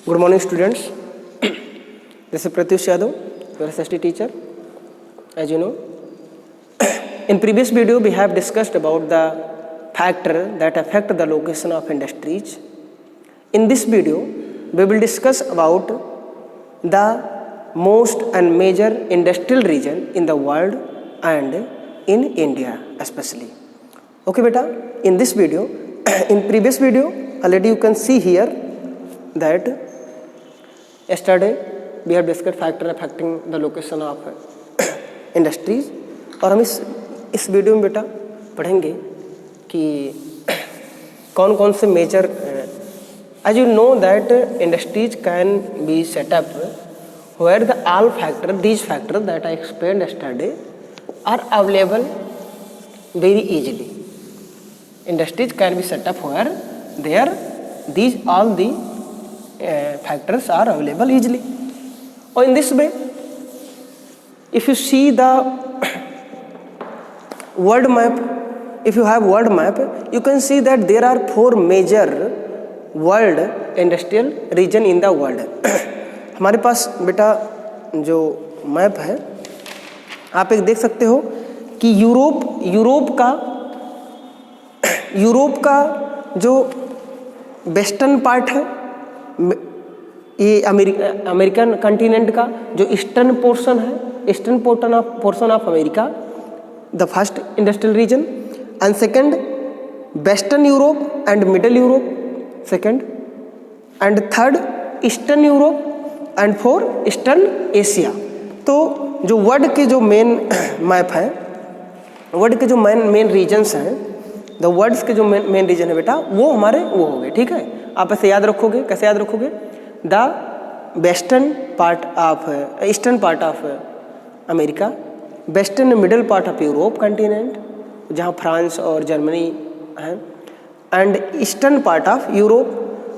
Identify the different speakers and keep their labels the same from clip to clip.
Speaker 1: Good morning, students. This is Pratyush Yadav, your SST teacher. As you know, in previous video we have discussed about the factor that affect the location of industries. In this video, we will discuss about the most and major industrial region in the world and in India especially. Okay, beta. In this video, in previous video, already you can see here that yesterday we have discussed factor affecting the location of industries, और हम इस video में बेटा पढ़ेंगे कि कौन कौन से major as you know that industries can be set up where the all factor these factors that I explained yesterday are available very easily. Industries can be set up where there these all the factors are available easily. Or in this way, if you see the world map, if you have world map, you can see that there are 4 major world industrial region in the world. हमारे पास बेटा जो map है आप एक देख सकते हो कि यूरोप का जो वेस्टर्न पार्ट है, ये अमेरिकन कॉन्टिनेंट का जो ईस्टर्न पोर्शन है, eastern portion of America, the first industrial region, and second western Europe and middle Europe second, and third eastern Europe and four eastern Asia. तो जो world के जो main map है, world के जो मेन रीजन्स हैं, the world's के जो मेन रीजन है बेटा वो हमारे वो हो गए. ठीक है, आप ऐसे याद रखोगे. कैसे याद रखोगे? The western part of eastern part of America, western middle part of Europe continent जहाँ फ्रांस और जर्मनी हैं, and eastern part of Europe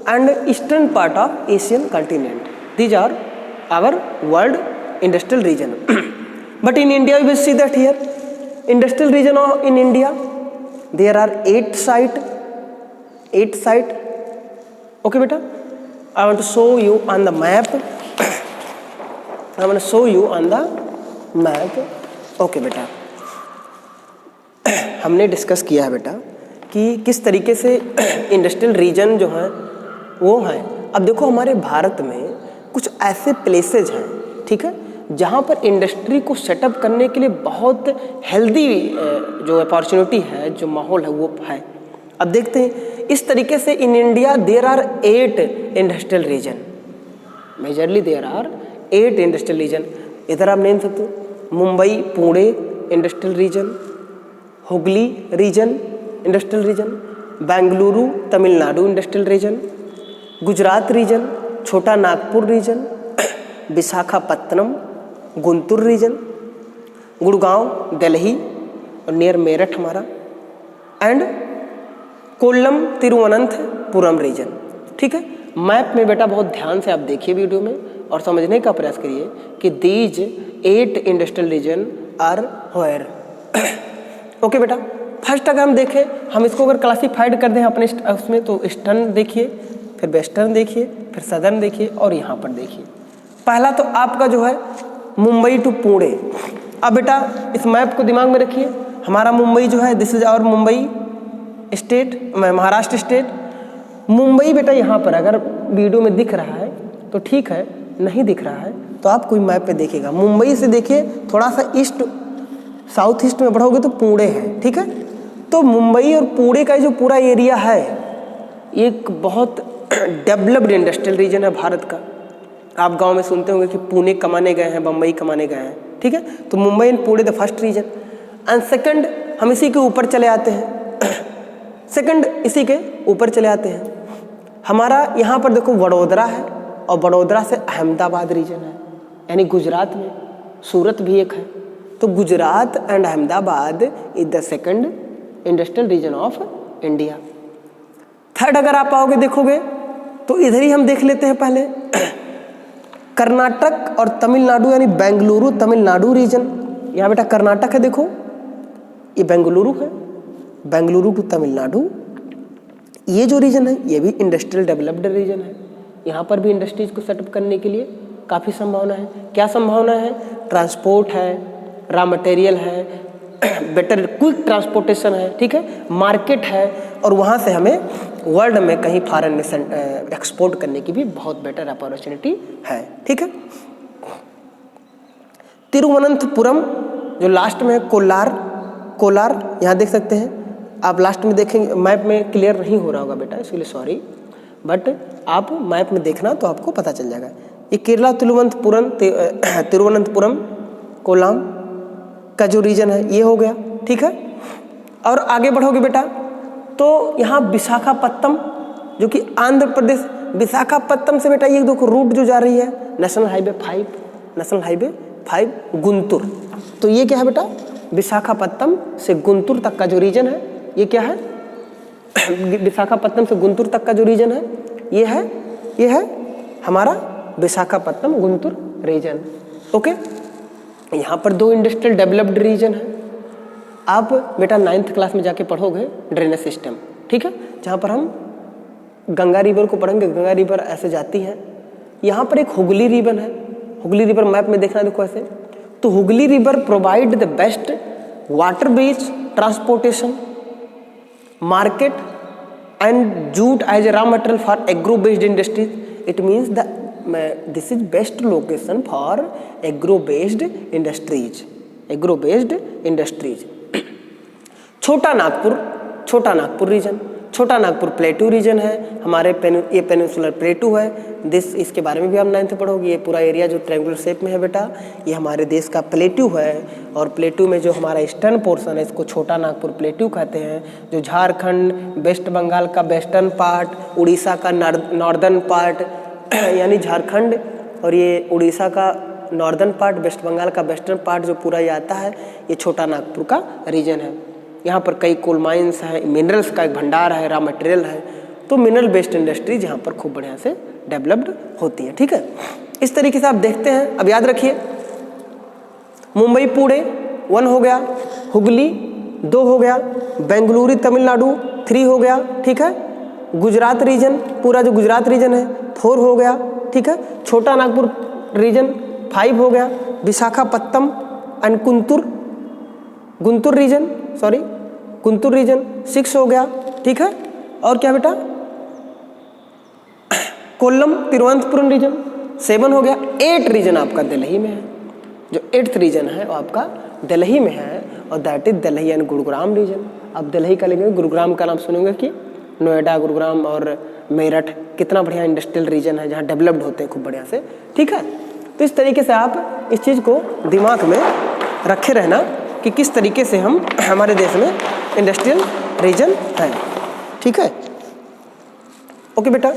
Speaker 1: and eastern part of Asian continent. These are our world industrial region. But in India we will see that here industrial region in India there are 8 site. Okay beta, I want to show you on the map. Okay बेटा, हमने discuss किया है बेटा कि किस तरीके से industrial region जो है वो है. अब देखो हमारे भारत में कुछ ऐसे प्लेसेज हैं, ठीक है, जहाँ पर इंडस्ट्री को सेटअप करने के लिए बहुत हेल्दी जो अपॉर्चुनिटी है, जो माहौल है वो है. अब देखते हैं इस तरीके से in India there are 8 industrial region. Majorly there are 8 industrial region. इधर आप नेम सकते हो Mumbai Pune industrial region, Hooghly region industrial region, Bengaluru Tamil Nadu industrial region, Gujarat region, Chota Nagpur region, Visakhapatnam Guntur region, Gurgaon Delhi और नियर मेरठ हमारा, एंड कोल्लम तिरुवनंतपुरम रीजन. ठीक है, मैप में बेटा बहुत ध्यान से आप देखिए वीडियो में और समझने का प्रयास करिए कि these 8 industrial region are where. Okay बेटा, फर्स्ट अगर हम देखें, हम इसको अगर क्लासीफाइड कर दें अपने उसमें, तो ईस्टर्न देखिए, फिर वेस्टर्न देखिए, फिर सदर्न देखिए और यहाँ पर देखिए. पहला तो आपका जो है मुंबई टू पुणे. अब बेटा इस मैप को दिमाग में रखिए. हमारा मुंबई जो है, this is our Mumbai state, Maharashtra state. Mumbai बेटा यहाँ पर अगर वीडियो में दिख रहा है तो ठीक है, नहीं दिख रहा है तो आप कोई मैप पे देखिएगा. मुंबई से देखिए थोड़ा सा ईस्ट साउथ ईस्ट में बढ़ोगे तो पुणे है. ठीक है, तो मुंबई और पुणे का जो पूरा एरिया है एक बहुत डेवलप्ड इंडस्ट्रियल रीजन है भारत का. आप गांव में सुनते होंगे कि पुणे कमाने गए हैं, बम्बई कमाने गए हैं. ठीक है, तो Mumbai and Pune the first region. And second हम इसी के ऊपर चले आते हैं. इसी के ऊपर चले आते हैं. हमारा यहाँ पर देखो वडोदरा है, और वडोदरा से अहमदाबाद रीजन है, यानी गुजरात में सूरत भी एक है. तो Gujarat and Ahmedabad is the second industrial region of India. Third अगर आप आओगे देखोगे तो इधर ही हम देख लेते हैं पहले कर्नाटक और तमिलनाडु, यानी बेंगलुरु तमिलनाडु रीजन. यहाँ बेटा कर्नाटक है, देखो ये बेंगलुरु है, बेंगलुरु टू तमिलनाडु. ये जो रीजन है ये भी इंडस्ट्रियल डेवलप्ड रीजन है. यहाँ पर भी इंडस्ट्रीज को सेटअप करने के लिए काफ़ी संभावना है। क्या संभावना है? ट्रांसपोर्ट है, रॉ मटेरियल है, बेटर क्विक ट्रांसपोर्टेशन है, ठीक है, मार्केट है, और वहाँ से हमें वर्ल्ड में कहीं फॉरेन में एक्सपोर्ट करने की भी बहुत बेटर अपॉर्चुनिटी है, ठीक है। तिरुवनंतपुरम जो लास्ट में है, कोलार यहाँ देख सकते हैं आप, लास्ट में देखेंगे, मैप में क्लियर नहीं हो रहा होगा बेटा इसलिए सॉरी, बट आप मैप में देखना तो आपको पता चल जाएगा। ये केरला तिरुवनंतपुरम कोलाम का जो रीजन है ये हो गया, ठीक है। और आगे बढ़ोगे बेटा तो यहाँ विशाखापत्तनम जो कि आंध्र प्रदेश, विशाखापत्तनम से बेटा ये देखो रूट जो जा रही है नेशनल हाईवे 5 गुंटूर, तो ये क्या है बेटा? विशाखापत्तनम से गुंटूर तक का जो रीजन है ये क्या है? विशाखापत्तनम से गुंटूर तक का जो रीजन है ये है हमारा विशाखापत्तनम गुंटूर रीजन, ओके। यहाँ पर 2 इंडस्ट्रियल डेवलप्ड रीजन है। आप बेटा 9th क्लास में जाके पढ़ोगे ड्रेनेज सिस्टम, ठीक है, जहाँ पर हम गंगा रिवर को पढ़ेंगे। गंगा रिवर ऐसे जाती है, यहाँ पर एक हुगली रिवर है, हुगली रिवर मैप में देखना देखो ऐसे, तो Hooghly river provide the best water based transportation market and jute as a raw material for agro based industries. It means this is best location for agro based industries. Chota Nagpur reason, Chota Nagpur प्लेटू reason है हमारे, ये peninsular प्लेटू है। इसके बारे में भी हम 9th पढ़ोगे। ये पूरा एरिया जो ट्रायंगुलर शेप में है बेटा ये हमारे देश का प्लेटू है, और प्लेटू में जो हमारा ईस्टर्न पोर्शन है इसको छोटा नागपुर प्लेटू कहते हैं, जो झारखंड, वेस्ट बंगाल का वेस्टर्न पार्ट, उड़ीसा का नॉर्दर्न पार्ट यानी झारखंड, और ये उड़ीसा का नॉर्दर्न पार्ट, वेस्ट बंगाल का वेस्टर्न पार्ट जो पूरा ये आता है ये छोटा नागपुर का रीजन है। यहाँ पर कई कोल माइंस है, मिनरल्स का एक भंडार है, रॉ मटेरियल है, तो मिनरल बेस्ड इंडस्ट्रीज यहाँ पर खूब बढ़िया से डेवलप्ड होती है, ठीक है। इस तरीके से आप देखते हैं। अब याद रखिए मुंबई पुणे 1 हो गया, हुगली 2 हो गया, बेंगलुरु तमिलनाडु 3 हो गया, ठीक है। गुजरात रीजन, पूरा जो गुजरात रीजन है 4 हो गया, ठीक है। छोटा नागपुर रीजन 5 हो गया, विशाखापत्तनम एंड गुंटूर रीजन 6 हो गया, ठीक है। और क्या बेटा? कोल्लम तिरुवनंतपुरम रीजन 7 हो गया। 8 रीजन आपका दिल्ली में है, जो 8th रीजन है वो आपका दिल्ली में है, और that is Delhi and Gurugram region. अब दिल्ली का लेंगे, गुरुग्राम का नाम सुनेंगे कि नोएडा, गुरुग्राम और मेरठ, कितना बढ़िया इंडस्ट्रियल रीजन है जहाँ डेवलप्ड होते हैं खूब बढ़िया से, ठीक है। तो इस तरीके से आप इस चीज़ को दिमाग में रखे रहना कि किस तरीके से हमारे देश में इंडस्ट्रियल रीजन है, ठीक है, ओके बेटा।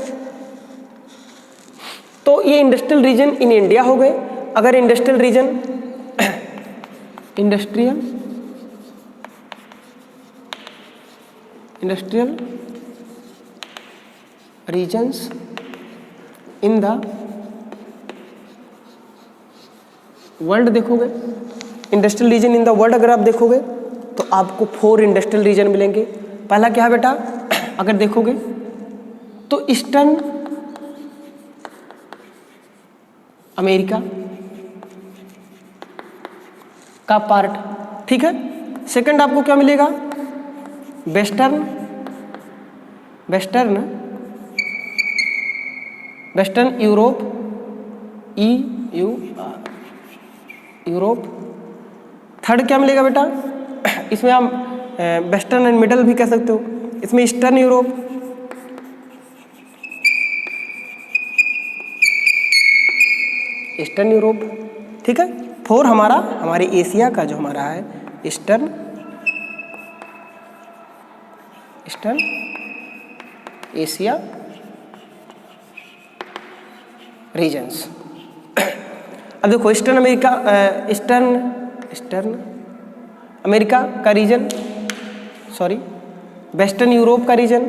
Speaker 1: तो ये इंडस्ट्रियल रीजन इन इंडिया हो गए। अगर industrial regions in the world देखोगे, industrial region in the world अगर आप देखोगे तो आपको 4 इंडस्ट्रियल रीजन मिलेंगे। पहला क्या है बेटा? अगर देखोगे तो ईस्टर्न अमेरिका का पार्ट, ठीक है। सेकंड आपको क्या मिलेगा? Western Europe, Europe. थर्ड क्या मिलेगा बेटा? इसमें आप वेस्टर्न एंड मिडल भी कह सकते हो। इसमें ईस्टर्न यूरोप, ठीक है। 4 हमारे एशिया का जो हमारा है ईस्टर्न एशिया रीजन्स। अब देखो ईस्टर्न अमेरिका का रीजन, वेस्टर्न यूरोप का रीजन,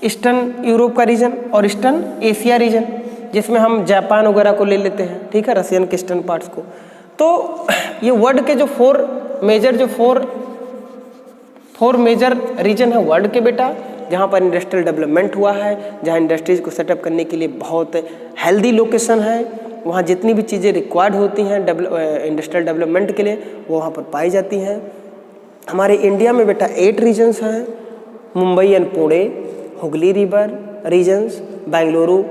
Speaker 1: ईस्टर्न यूरोप का रीजन और ईस्टर्न एशिया रीजन, जिसमें हम जापान वगैरह को ले लेते हैं, ठीक है, रशियन के ईस्टर्न पार्ट्स को। तो ये वर्ल्ड के जो 4 मेजर रीजन है वर्ल्ड के बेटा, जहाँ पर इंडस्ट्रियल डेवलपमेंट हुआ है, जहाँ इंडस्ट्रीज को सेटअप करने के लिए बहुत हेल्दी लोकेशन है, वहाँ जितनी भी चीज़ें रिक्वायर्ड होती हैं इंडस्ट्रियल डेवलपमेंट के लिए वो वहाँ पर पाई जाती हैं। हमारे इंडिया में बेटा 8 रीजन्स हैं, Mumbai and Pune, Hooghly river regions, Bengaluru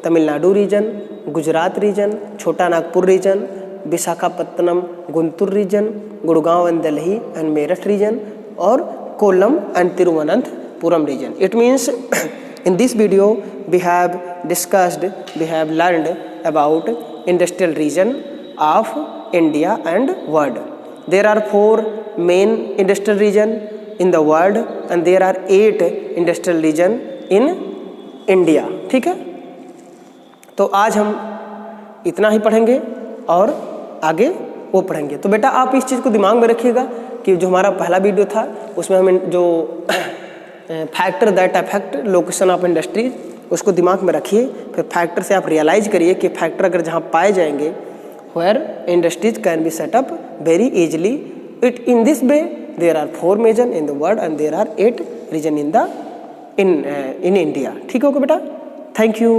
Speaker 1: Tamil Nadu region, Gujarat region, Chota Nagpur region, Visakhapatnam Guntur region, Gurgaon and Delhi and Meerut region, और Kollam and Thiruvananthapuram region. It means in this video we have discussed, we have learned about industrial region of India and world. There are 4 main industrial region in the world and there are 8 industrial region in India. ठीक है, तो आज हम इतना ही पढ़ेंगे और आगे वो पढ़ेंगे. तो बेटा आप इस चीज़ को दिमाग में रखिएगा कि जो हमारा पहला वीडियो था उसमें हमें जो factor that affect location of industries उसको दिमाग में रखिए. फिर फैक्टर से आप रियलाइज करिए कि फैक्टर अगर जहाँ पाए जाएंगे where industries can be setup very easily. It in this way there are 4 region in the world and there are 8 region in India. ठीक होगा बेटा, थैंक यू.